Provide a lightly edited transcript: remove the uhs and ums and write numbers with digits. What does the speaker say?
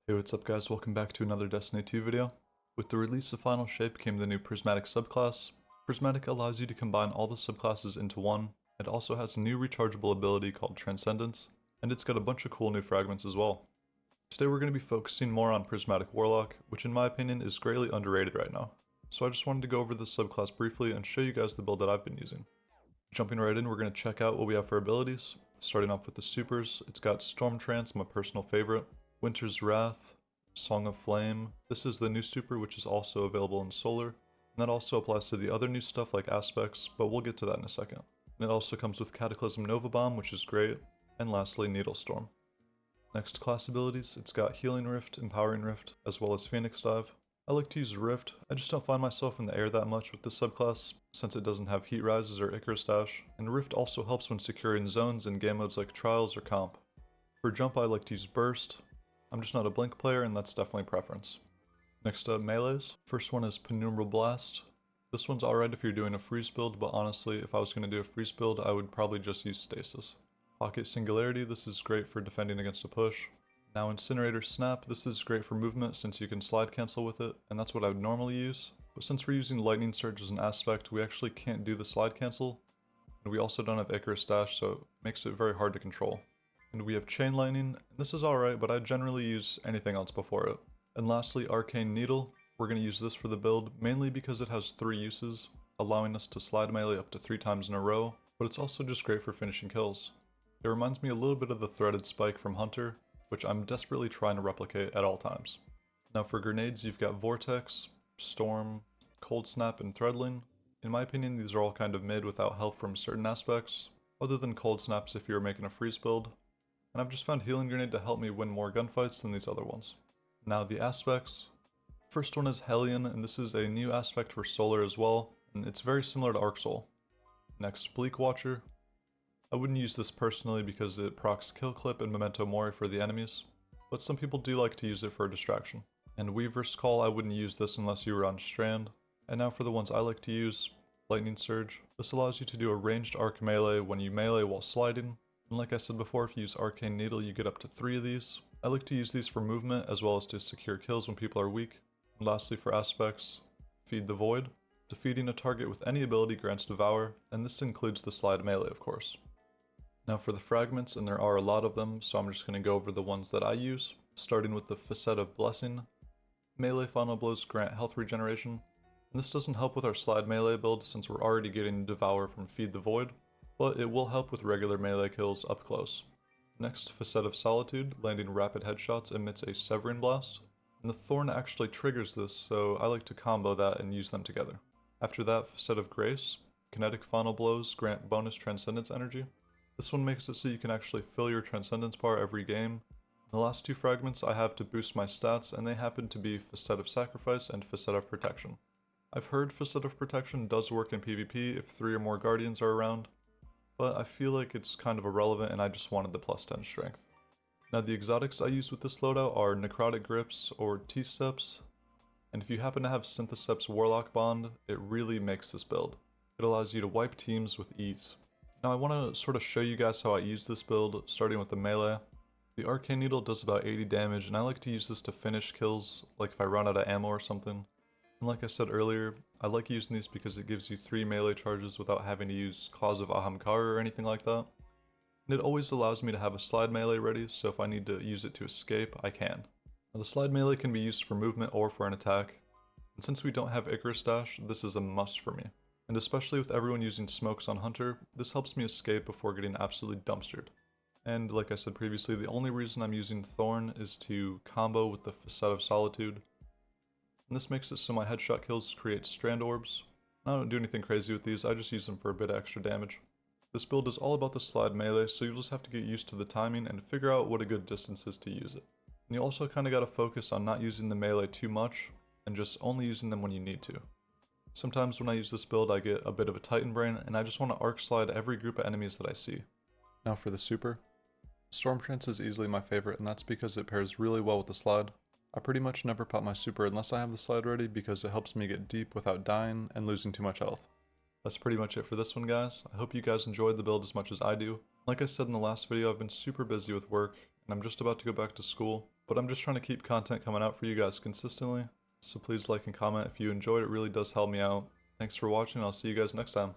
Hey, what's up guys, welcome back to another Destiny 2 video. With the release of Final Shape came the new Prismatic subclass. Prismatic allows you to combine all the subclasses into one. It also has a new rechargeable ability called Transcendence, and it's got a bunch of cool new fragments as well. Today we're going to be focusing more on Prismatic Warlock, which in my opinion is greatly underrated right now. So I just wanted to go over this subclass briefly and show you guys the build that I've been using. Jumping right in, we're going to check out what we have for abilities. Starting off with the supers, it's got Storm Trance, my personal favorite. Winter's Wrath, Song of Flame. This is the new super, which is also available in Solar. And that also applies to the other new stuff like Aspects, but we'll get to that in a second. And it also comes with Cataclysm Nova Bomb, which is great. And lastly, Needle Storm. Next class abilities, it's got Healing Rift, Empowering Rift, as well as Phoenix Dive. I like to use Rift. I just don't find myself in the air that much with this subclass, since it doesn't have Heat Rises or Icarus Dash. And Rift also helps when securing zones in game modes like Trials or Comp. For jump, I like to use Burst. I'm just not a Blink player, and that's definitely preference. Next up, melees. First one is Penumbral Blast. This one's alright if you're doing a freeze build, but honestly, if I was going to do a freeze build, I would probably just use Stasis. Pocket Singularity, this is great for defending against a push. Now Incinerator Snap, this is great for movement since you can slide cancel with it, and that's what I would normally use. But since we're using Lightning Surge as an aspect, we actually can't do the slide cancel, and we also don't have Icarus Dash, so it makes it very hard to control. And we have Chain Lightning, and this is alright, but I generally use anything else before it. And lastly, Arcane Needle. We're going to use this for the build, mainly because it has 3 uses, allowing us to slide melee up to 3 times in a row, but it's also just great for finishing kills. It reminds me a little bit of the Threaded Spike from Hunter, which I'm desperately trying to replicate at all times. Now for grenades, you've got Vortex, Storm, Cold Snap, and Threadling. In my opinion, these are all kind of mid without help from certain aspects, other than Cold Snaps if you're making a freeze build. And I've just found Healing Grenade to help me win more gunfights than these other ones. Now the aspects. First one is Hellion, and this is a new aspect for Solar as well, and it's very similar to Arc Soul. Next, Bleak Watcher. I wouldn't use this personally because it procs Kill Clip and Memento Mori for the enemies, but some people do like to use it for a distraction. And Weaver's Call, I wouldn't use this unless you were on Strand. And now for the ones I like to use, Lightning Surge. This allows you to do a ranged arc melee when you melee while sliding. And like I said before, if you use Arcane Needle, you get up to 3 of these. I like to use these for movement as well as to secure kills when people are weak. And lastly for aspects, Feed the Void. Defeating a target with any ability grants Devour, and this includes the slide melee of course. Now for the fragments, and there are a lot of them, so I'm just going to go over the ones that I use, starting with the Facet of Blessing. Melee final blows grant health regeneration, and this doesn't help with our slide melee build since we're already getting Devour from Feed the Void, but it will help with regular melee kills up close. Next, Facet of Solitude, landing rapid headshots emits a Severing Blast, and the Thorn actually triggers this, so I like to combo that and use them together. After that, Facet of Grace, kinetic final blows grant bonus Transcendence energy. This one makes it so you can actually fill your Transcendence bar every game. The last 2 fragments I have to boost my stats, and they happen to be Facet of Sacrifice and Facet of Protection. I've heard Facet of Protection does work in PvP if 3 or more Guardians are around, but I feel like it's kind of irrelevant and I just wanted the plus 10 strength. Now the exotics I use with this loadout are Necrotic Grips or T-Steps, and if you happen to have Syntheseps Warlock Bond, it really makes this build. It allows you to wipe teams with ease. Now I want to sort of show you guys how I use this build, starting with the melee. The Arcane Needle does about 80 damage, and I like to use this to finish kills, like if I run out of ammo or something. And like I said earlier, I like using these because it gives you 3 melee charges without having to use Claws of Ahamkar or anything like that. And it always allows me to have a slide melee ready, so if I need to use it to escape, I can. Now the slide melee can be used for movement or for an attack, and since we don't have Icarus Dash, this is a must for me. And especially with everyone using smokes on Hunter, this helps me escape before getting absolutely dumpstered. And like I said previously, the only reason I'm using Thorn is to combo with the Facet of Solitude. And this makes it so my headshot kills create Strand Orbs. I don't do anything crazy with these, I just use them for a bit of extra damage. This build is all about the slide melee, so you'll just have to get used to the timing and figure out what a good distance is to use it. And you also kind of got to focus on not using the melee too much, and just only using them when you need to. Sometimes when I use this build I get a bit of a Titan brain, and I just want to arc slide every group of enemies that I see. Now for the super. Storm Trance is easily my favorite, and that's because it pairs really well with the slide. I pretty much never pop my super unless I have the slide ready because it helps me get deep without dying and losing too much health. That's pretty much it for this one guys. I hope you guys enjoyed the build as much as I do. Like I said in the last video, I've been super busy with work, and I'm just about to go back to school, But I'm just trying to keep content coming out for you guys consistently, so please like and comment if you enjoyed. It really does help me out. Thanks for watching, I'll see you guys next time.